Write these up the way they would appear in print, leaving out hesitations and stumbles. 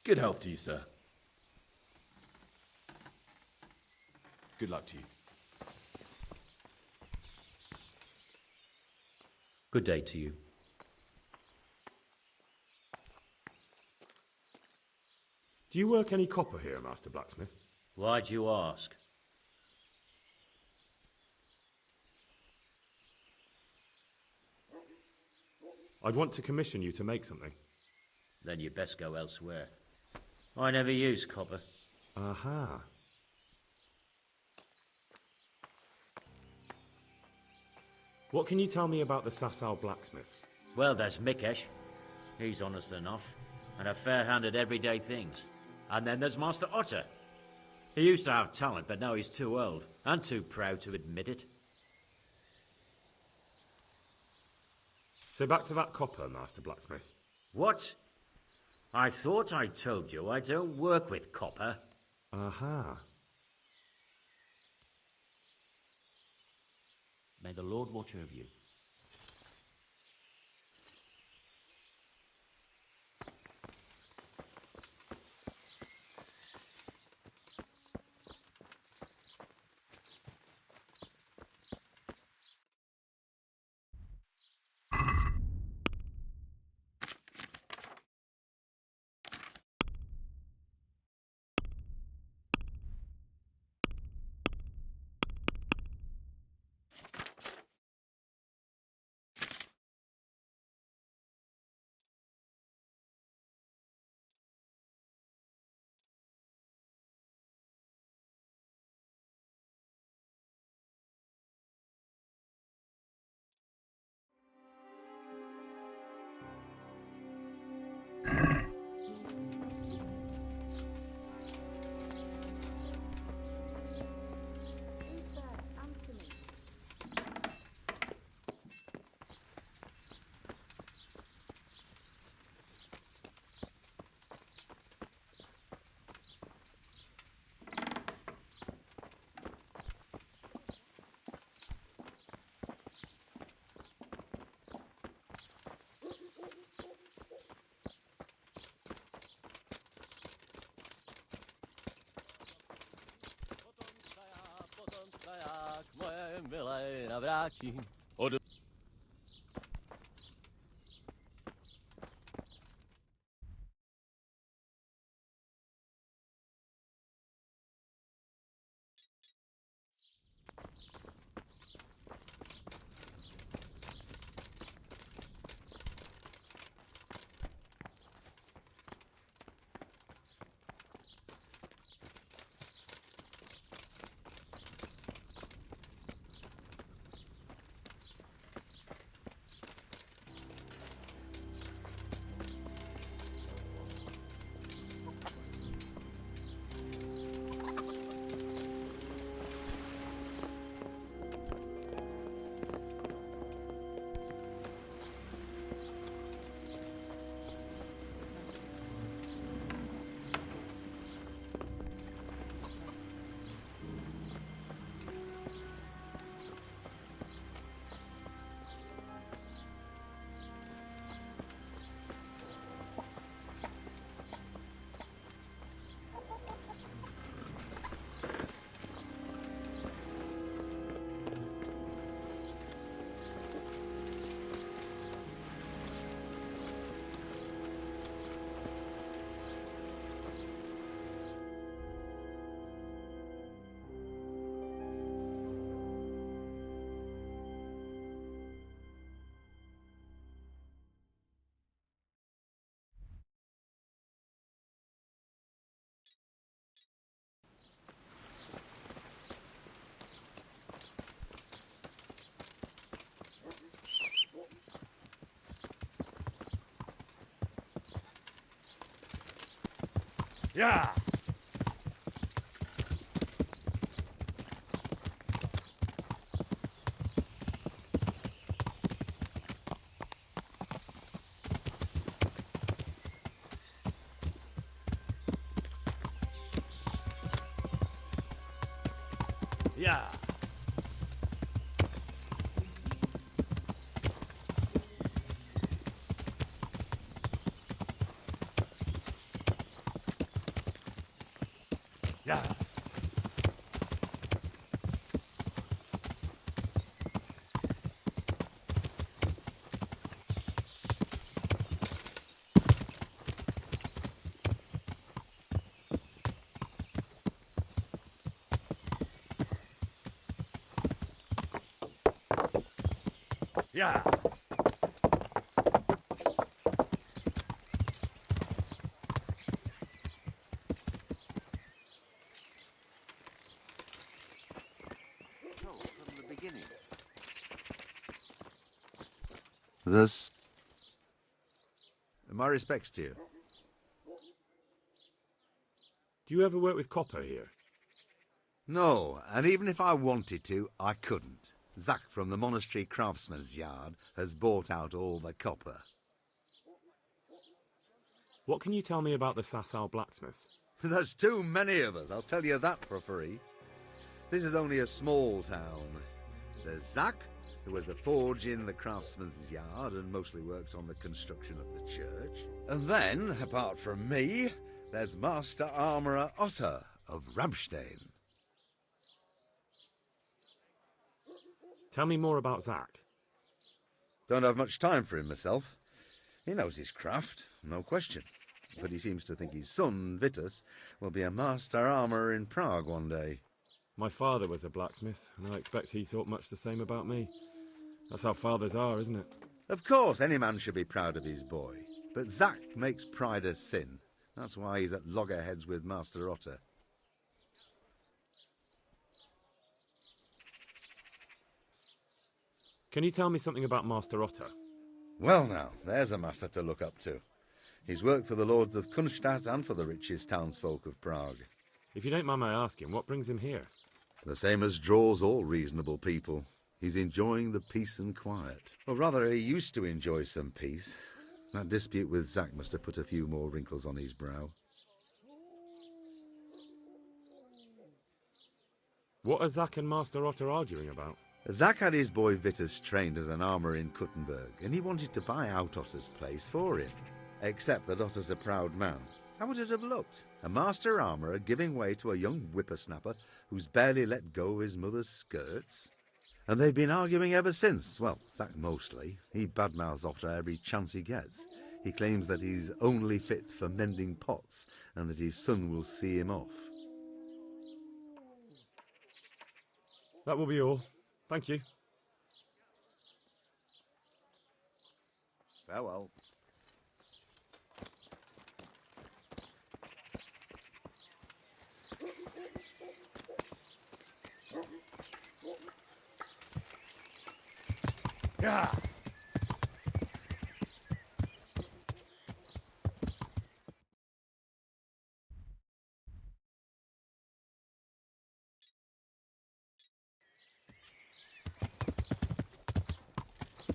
Good health to you, sir. Good luck to you. Good day to you. Do you work any copper here, Master Blacksmith? Why'd you ask? I'd want to commission you to make something. Then you'd best go elsewhere. I never use copper. Aha. What can you tell me about the Sasau blacksmiths? Well, there's Mikesh. He's honest enough, and a fair hand at everyday things. And then there's Master Otter. He used to have talent, but now he's too old, and too proud to admit it. So back to that copper, Master Blacksmith. What? I thought I told you I don't work with copper. Aha. May the Lord watch over you. Milé navrátím. Yeah! Yeah! Yeah. Yeah. From the beginning. Thus, my respects to you. Do you ever work with copper here? No, and even if I wanted to, I couldn't. Zach from the monastery craftsman's yard has bought out all the copper. What can you tell me about the Sasau blacksmiths? There's too many of us, I'll tell you that for free. This is only a small town. There's Zach, who has a forge in the craftsman's yard and mostly works on the construction of the church. And then, apart from me, there's Master Armourer Otter of Ramstein. Tell me more about Zach. Don't have much time for him myself. He knows his craft, no question. But he seems to think his son, Vitus, will be a master armourer in Prague one day. My father was a blacksmith, and I expect he thought much the same about me. That's how fathers are, isn't it? Of course, any man should be proud of his boy. But Zach makes pride a sin. That's why he's at loggerheads with Master Otter. Can you tell me something about Master Otter? Well now, there's a master to look up to. He's worked for the lords of Kunstadt and for the richest townsfolk of Prague. If you don't mind my asking, what brings him here? The same as draws all reasonable people. He's enjoying the peace and quiet. Or rather, he used to enjoy some peace. That dispute with Zach must have put a few more wrinkles on his brow. What are Zach and Master Otter arguing about? Zach had his boy Vitus trained as an armourer in Kuttenberg, and he wanted to buy out Otter's place for him. Except that Otter's a proud man. How would it have looked? A master armourer giving way to a young whippersnapper who's barely let go of his mother's skirts? And they've been arguing ever since. Well, Zach mostly. He badmouths Otter every chance he gets. He claims that he's only fit for mending pots, and that his son will see him off. That will be all. Thank you. Farewell. Yeah.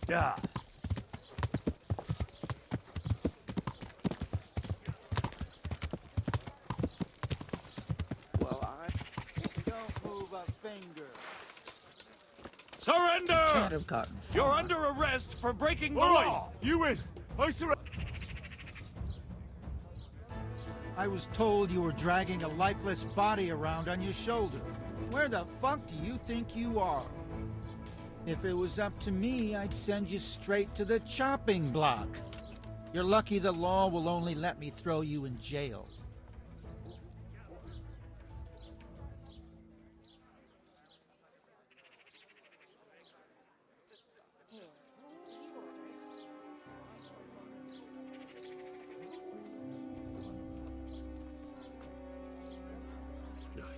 Yeah. Well, I don't move a finger. Surrender! Can't have gotten far. You're under arrest for breaking the All right, law! you win. I surrender. I was told you were dragging a lifeless body around on your shoulder. Where the fuck do you think you are? If it was up to me, I'd send you straight to the chopping block. You're lucky the law will only let me throw you in jail.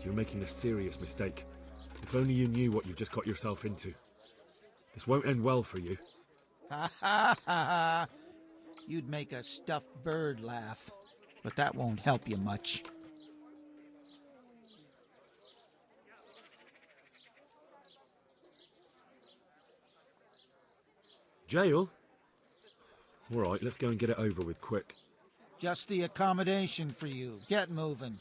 You're making a serious mistake. If only you knew what you've just got yourself into. This won't end well for you. Ha ha ha ha! You'd make a stuffed bird laugh, but that won't help you much. Jail? All right, let's go and get it over with quick. Just the accommodation for you. Get moving.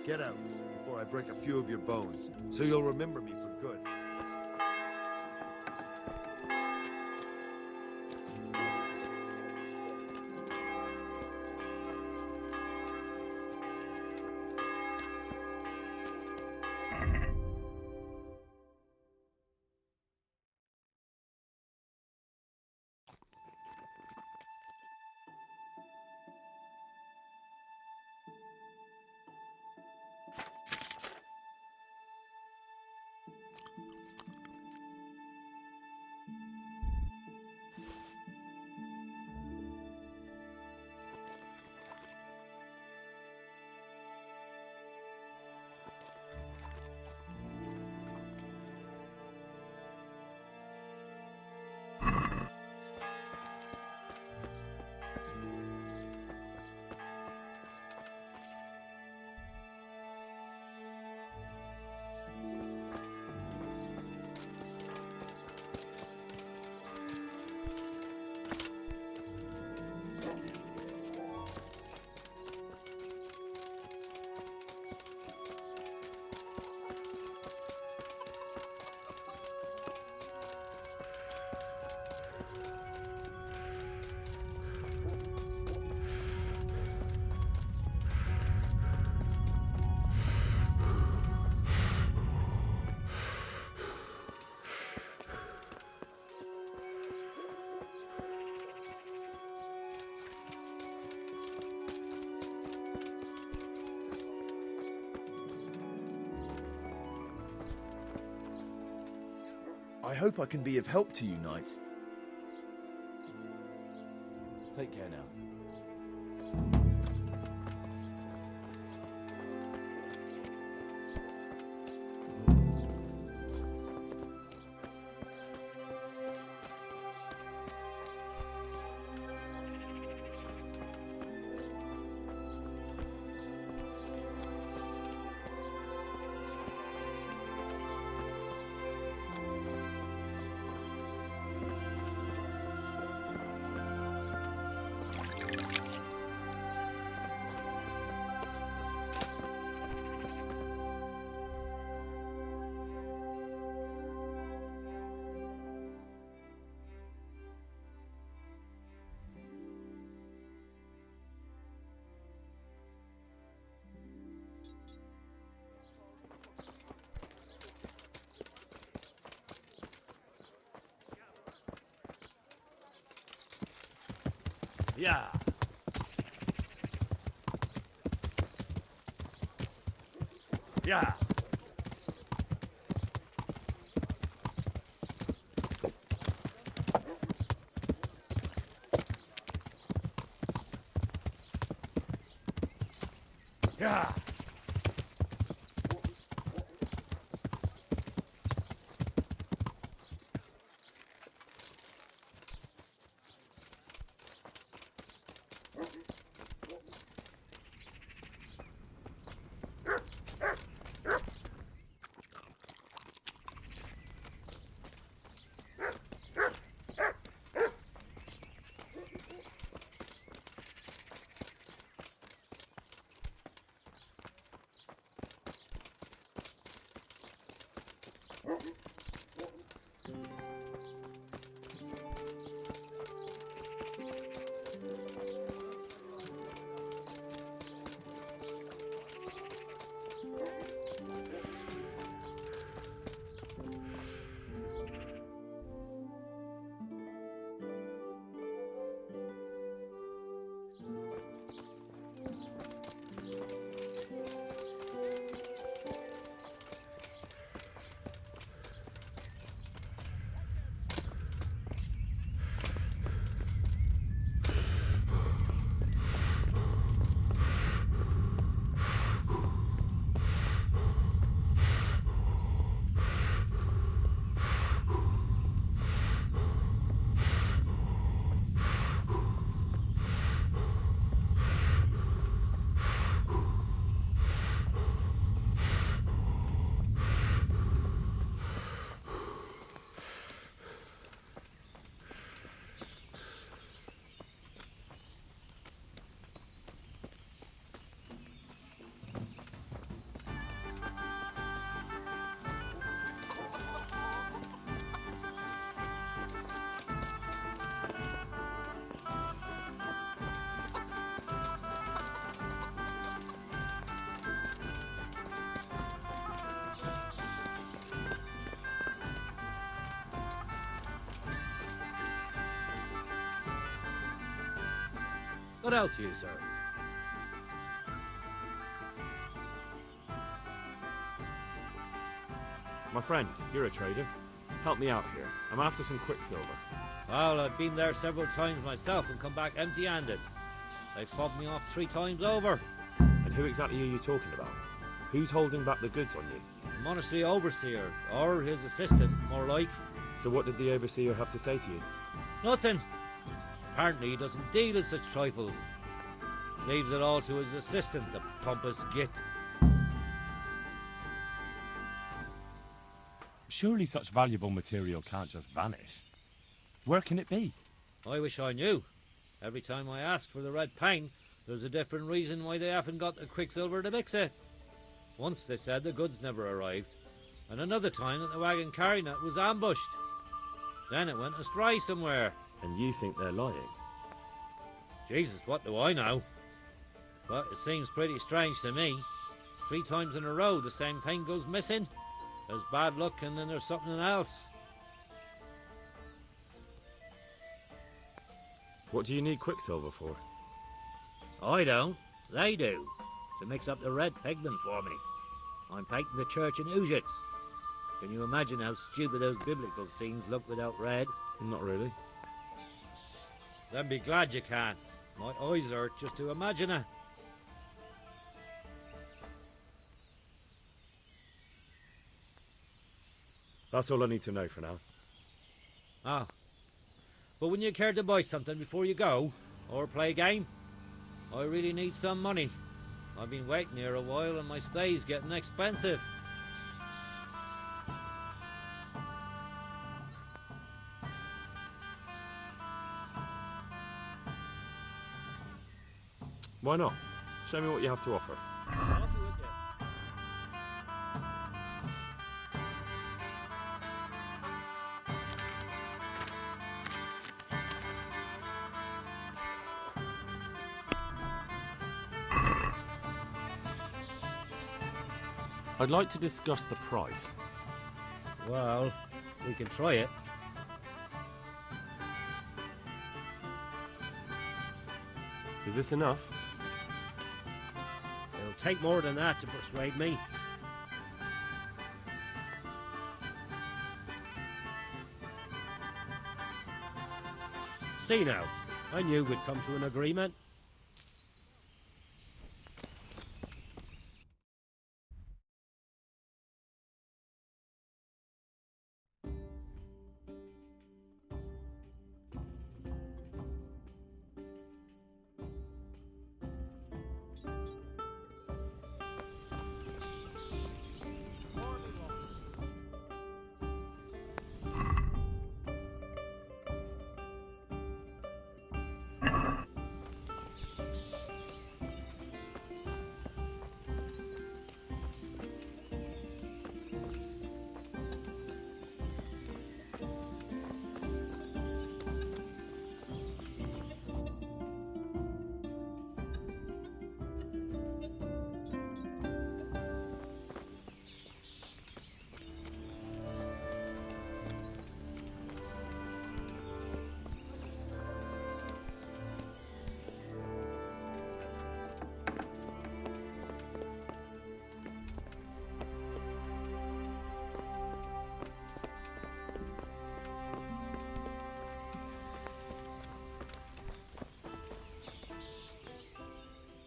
Get out before I break a few of your bones, so you'll remember me for good. I hope I can be of help to you, Knight. Take care now. Yeah. Yeah. Yeah. Good health to you, sir. My friend, you're a trader. Help me out here. I'm after some quicksilver. Well, I've been there several times myself and come back empty-handed. They fobbed me off 3 times over. And who exactly are you talking about? Who's holding back the goods on you? The monastery overseer, or his assistant, more like. So what did the overseer have to say to you? Nothing. Apparently he doesn't deal in such trifles. Leaves it all to his assistant, the pompous git. Surely such valuable material can't just vanish. Where can it be? I wish I knew. Every time I ask for the red paint, there's a different reason why they haven't got the quicksilver to mix it. Once they said the goods never arrived, and another time that the wagon carrying it was ambushed. Then it went astray somewhere. And you think they're lying? Jesus, what do I know? But it seems pretty strange to me. 3 times in a row the same paint goes missing. There's bad luck and then there's something else. What do you need quicksilver for? I don't. They do. To mix up the red pigment for me. I'm painting the church in Ujits. Can you imagine how stupid those biblical scenes look without red? Not really. Then be glad you can. My eyes hurt just to imagine it. That's all I need to know for now. Ah. But wouldn't you care to buy something before you go? Or play a game? I really need some money. I've been waiting here a while and my stay's getting expensive. Why not? Show me what you have to offer. Off with you. I'd like to discuss the price. Well, we can try it. Is this enough? It'll take more than that to persuade me. See now, I knew we'd come to an agreement.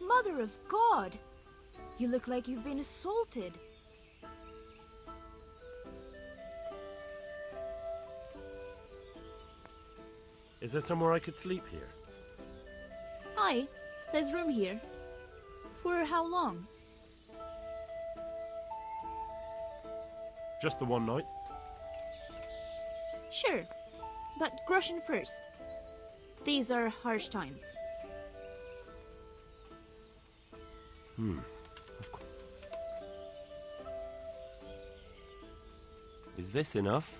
Mother of God! You look like you've been assaulted. Is there somewhere I could sleep here? Aye, there's room here. For how long? Just the one night? Sure, but Grushin first. These are harsh times. Is this enough?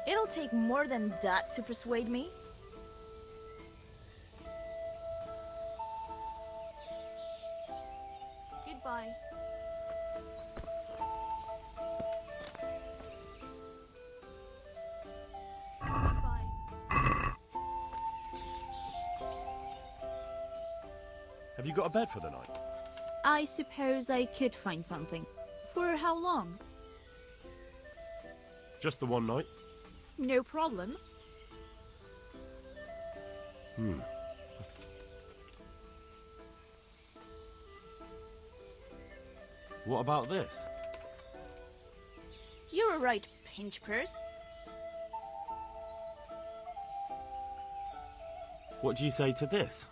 It'll take more than that to persuade me. Goodbye. Goodbye. Have you got a bed for the night? I suppose I could find something. For how long? Just the one night? No problem. What about this? You're a right pinch purse. What do you say to this?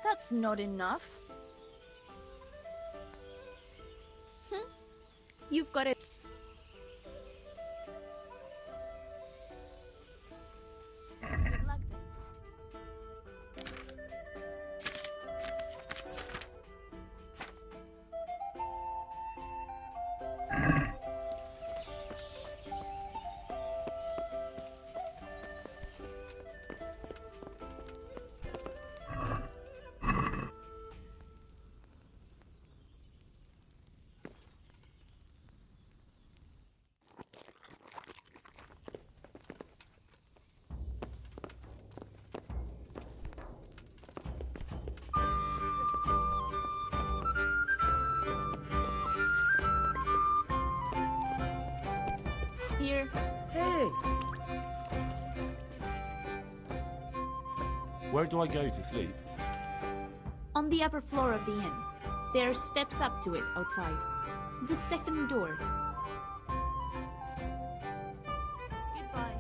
That's not enough. You've got it. Good luck then. Here. Hey! Where do I go to sleep? On the upper floor of the inn. There are steps up to it outside. The second door. Goodbye.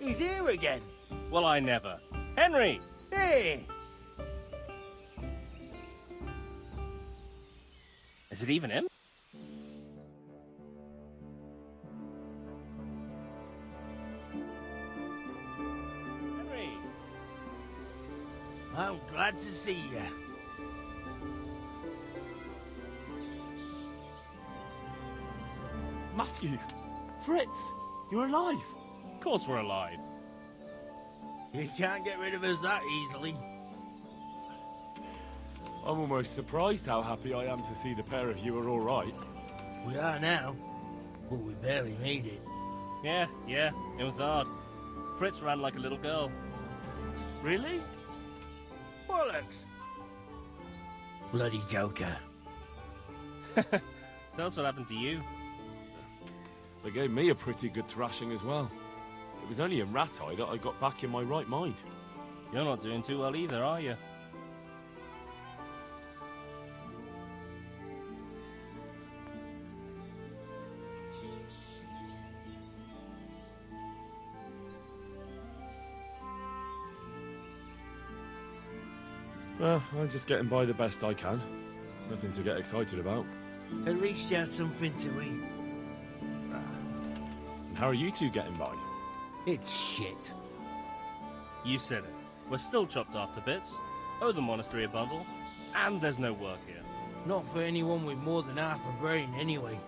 He's here again. Well, I never. Henry! Hey! Is it even him? Henry! I'm glad to see you. Matthew! Fritz! You're alive! Of course we're alive. You can't get rid of us that easily. I'm almost surprised how happy I am to see the pair of you are all right. We are now, but we barely made it. Yeah, it was hard. Fritz ran like a little girl. Really? Bollocks! Bloody joker. Tell us what happened to you. They gave me a pretty good thrashing as well. It was only in Rat-Eye that I got back in my right mind. You're not doing too well either, are you? Well, I'm just getting by the best I can. Nothing to get excited about. At least you had something to eat. And how are you two getting by? It's shit. You said it. We're still chopped off to bits. Owe the monastery a bundle. And there's no work here. Not for anyone with more than half a brain, anyway.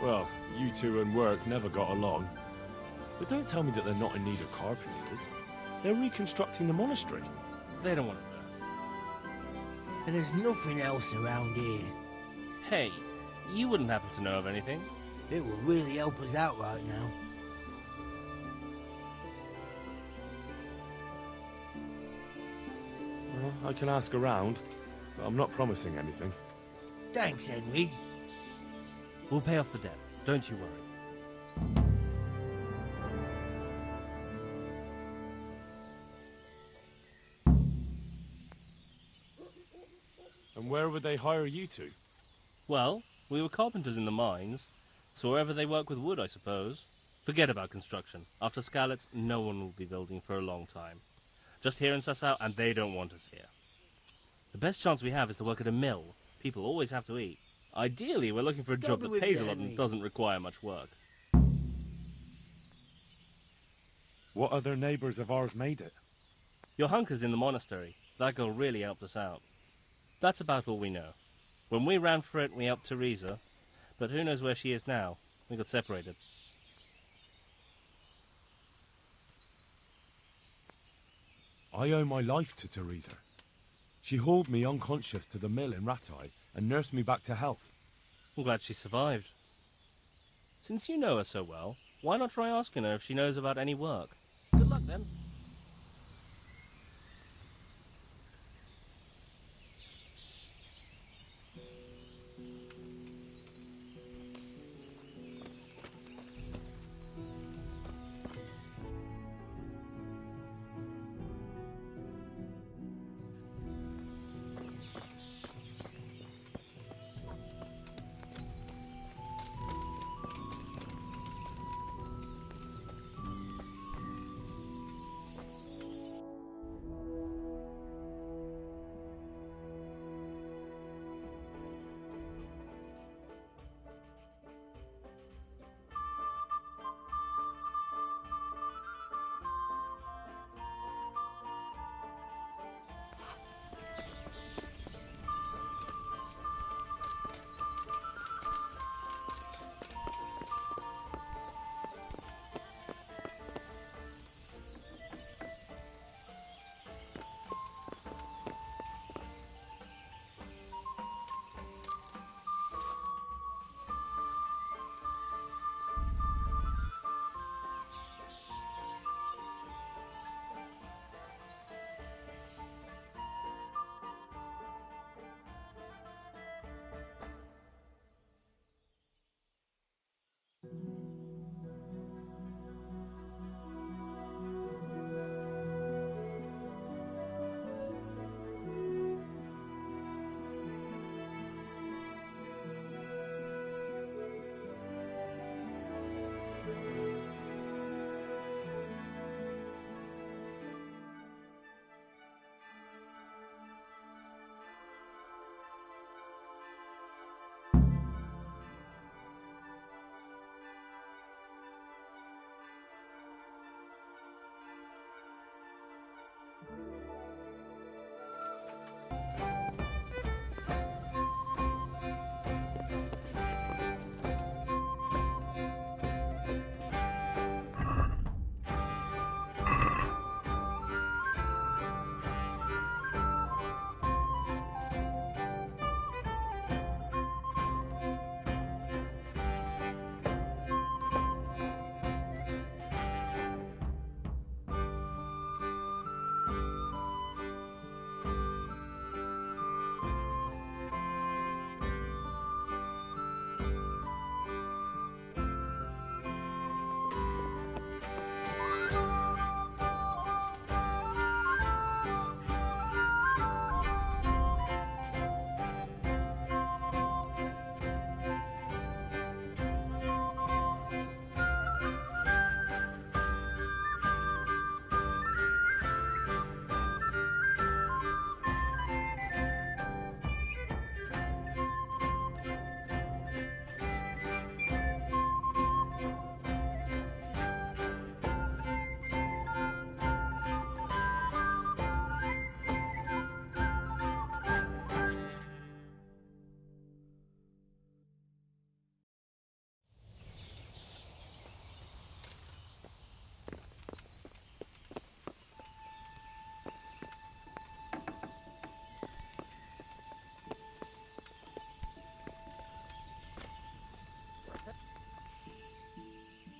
Well, you two and work never got along. But don't tell me that they're not in need of carpenters. They're reconstructing the monastery. They don't want us there. And there's nothing else around here. Hey, you wouldn't happen to know of anything? It will really help us out right now. Well, I can ask around, but I'm not promising anything. Thanks, Henry. We'll pay off the debt. Don't you worry. And where would they hire you to? Well, we were carpenters in the mines, so wherever they work with wood, I suppose. Forget about construction. After Skalitz, no one will be building for a long time. Just here in Sassau, and they don't want us here. The best chance we have is to work at a mill. People always have to eat. Ideally, we're looking for a job that pays a lot and doesn't require much work. What other neighbours of ours made it? Your hunker's in the monastery. That girl really helped us out. That's about all we know. When we ran for it, we helped Teresa, but who knows where she is now? We got separated. I owe my life to Teresa. She hauled me unconscious to the mill in Rat-Eye and nursed me back to health. I'm glad she survived. Since you know her so well, why not try asking her if she knows about any work? Good luck then.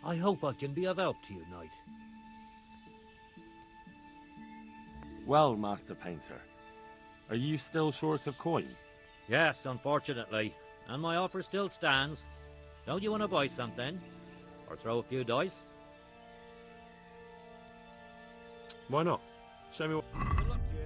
I hope I can be of help to you, knight. Well, Master Painter, are you still short of coin? Yes, unfortunately. And my offer still stands. Don't you want to buy something? Or throw a few dice? Why not? Show me what... Good luck to you.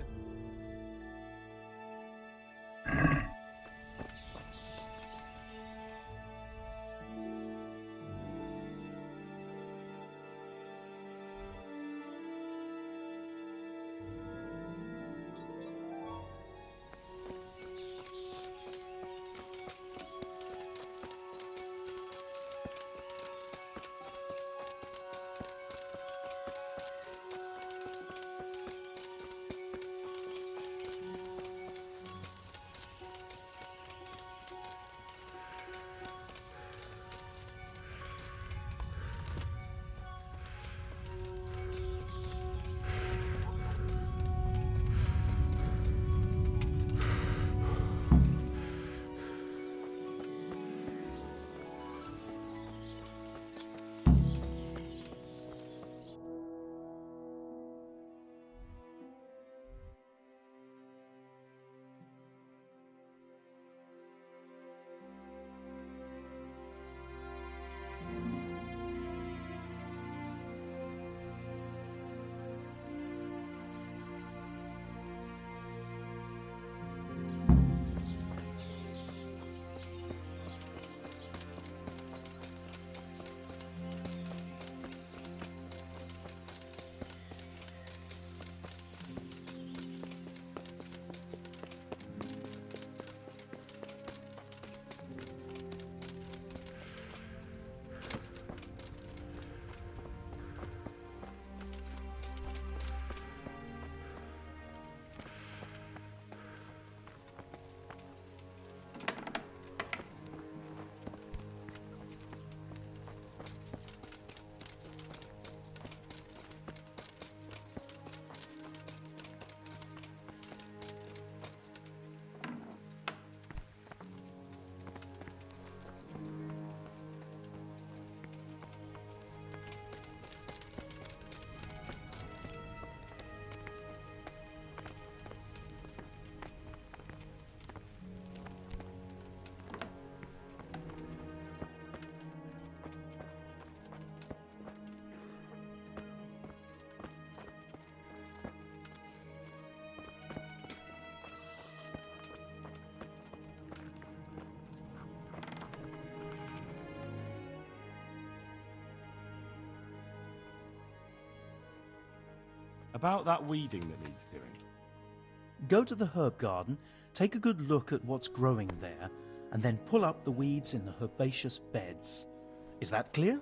About that weeding that needs doing. Go to the herb garden, take a good look at what's growing there, and then pull up the weeds in the herbaceous beds. Is that clear?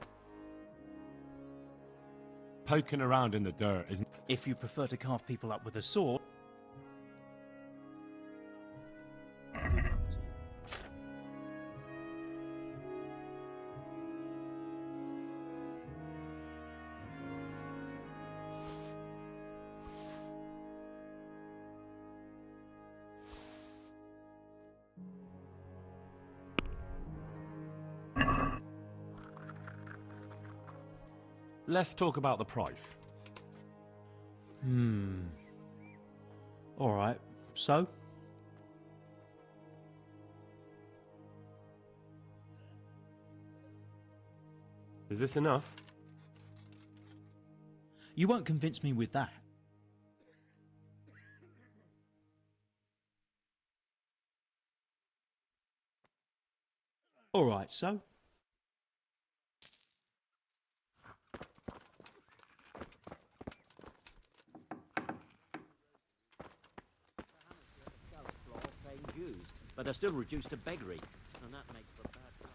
Poking around in the dirt isn't... If you prefer to carve people up with a sword... Let's talk about the price. Alright, so? Is this enough? You won't convince me with that. Alright, so? But they're still reduced to beggary, and that makes for bad luck.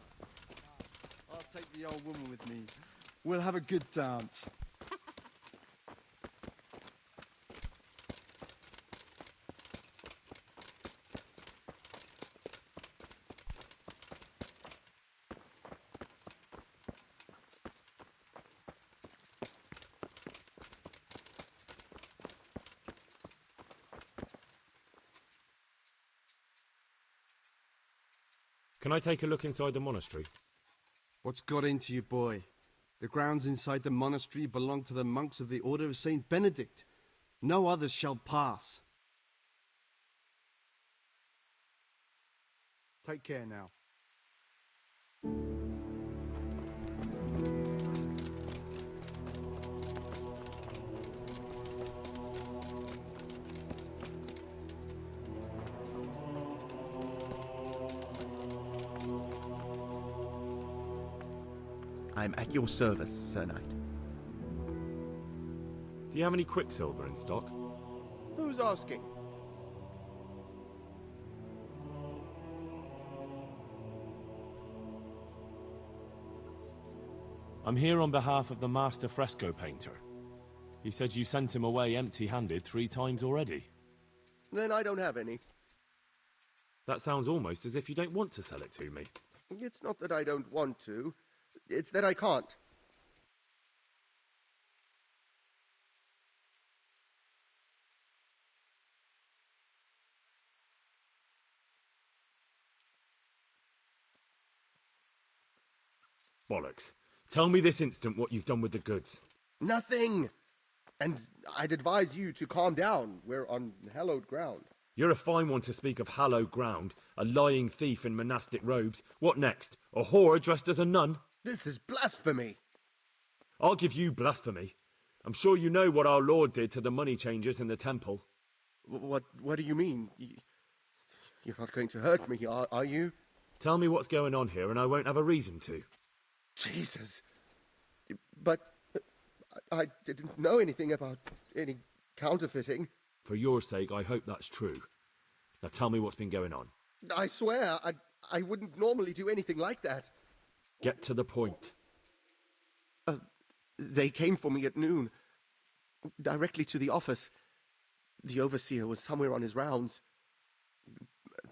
I'll take the old woman with me. We'll have a good dance. Can I take a look inside the monastery? What's got into you, boy? The grounds inside the monastery belong to the monks of the Order of Saint Benedict. No others shall pass. Take care now. I'm at your service, Sir Knight. Do you have any quicksilver in stock? Who's asking? I'm here on behalf of the master fresco painter. He said you sent him away empty-handed 3 times already. Then I don't have any. That sounds almost as if you don't want to sell it to me. It's not that I don't want to. It's that I can't. Bollocks. Tell me this instant what you've done with the goods. Nothing! And I'd advise you to calm down. We're on hallowed ground. You're a fine one to speak of hallowed ground, a lying thief in monastic robes. What next? A whore dressed as a nun? This is blasphemy! I'll give you blasphemy. I'm sure you know what our Lord did to the money changers in the temple. What do you mean? You're not going to hurt me, are you? Tell me what's going on here and I won't have a reason to. Jesus. But I didn't know anything about any counterfeiting. For your sake, I hope that's true. Now tell me what's been going on. I swear, I wouldn't normally do anything like that. Get to the point. They came for me at noon, directly to the office. The overseer was somewhere on his rounds.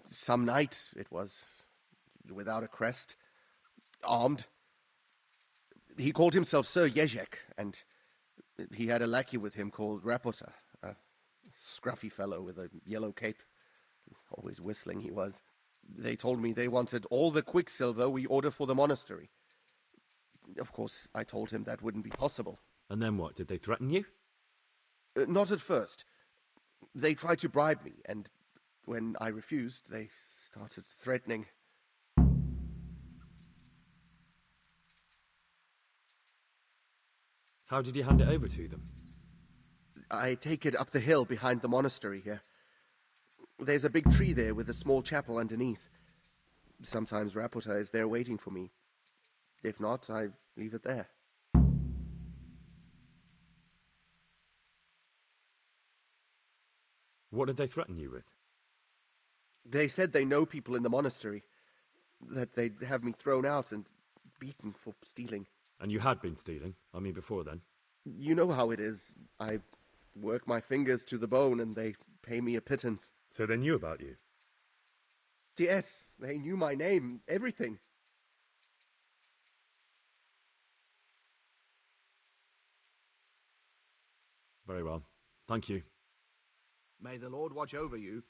Some night, it was, without a crest, armed. He called himself Sir Jezek, and he had a lackey with him called Rapota, a scruffy fellow with a yellow cape. Always whistling he was. They told me they wanted all the quicksilver we order for the monastery. Of course, I told him that wouldn't be possible. And then what? Did they threaten you? Not at first. They tried to bribe me, and when I refused, they started threatening. How did you hand it over to them? I take it up the hill behind the monastery here. There's a big tree there with a small chapel underneath. Sometimes Rapota is there waiting for me. If not, I leave it there. What did they threaten you with? They said they know people in the monastery, that they'd have me thrown out and beaten for stealing. And you had been stealing? I mean, before then? You know how it is. I work my fingers to the bone and they pay me a pittance. So they knew about you? Yes, they knew my name, everything. Very well. Thank you. May the Lord watch over you.